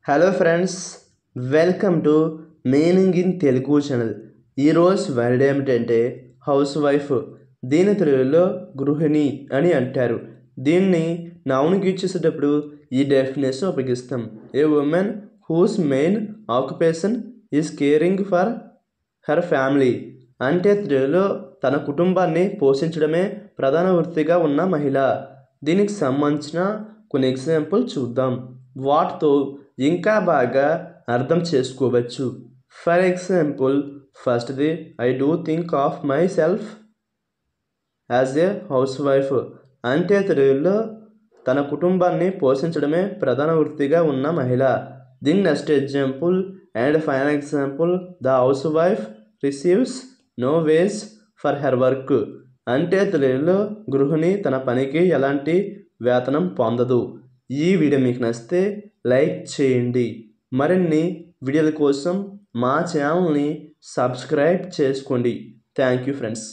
Hello friends, welcome to meaning in Telugu channel. ఈరోజు word ఏమిటంటే house wife. దీని తెలుగులో గృహిణి అని అంటారు. దీన్ని నౌన్కి ఇచ్చేసేటప్పుడు ఈ డెఫినేషన్ ఉపయోగిస్తాం. A woman whose main occupation is caring for her family. అంటే తెలుగులో తన కుటుంబాన్ని పోషించడమే ప్రధాన వృత్తిగా ఉన్న మహిళ. దీనికి సంబంధించిన కొన్ని ఎగ్జాంపుల్ చూద్దాం. వాటితో ఇంకా బాగా అర్థం చేసుకోవచ్చు. ఫర్ ఎగ్జాంపుల్, ఫస్ట్ది, I do think of my self as a house wife. అంటే తెలుగులో తన కుటుంబాన్ని పోషించడమే ప్రధాన వృత్తిగా ఉన్న మహిళ. దీని next example and final example, the housewife receives no wage for her work. అంటే తెలుగులో గృహిణి తన పనికి ఎలాంటి వేతనం పొందదు. ఈ వీడియో మీకు నచ్చితే లైక్ చేయండి. మరిన్ని వీడియోల కోసం మా ఛానల్ని సబ్స్క్రైబ్ చేసుకోండి. Thank you friends.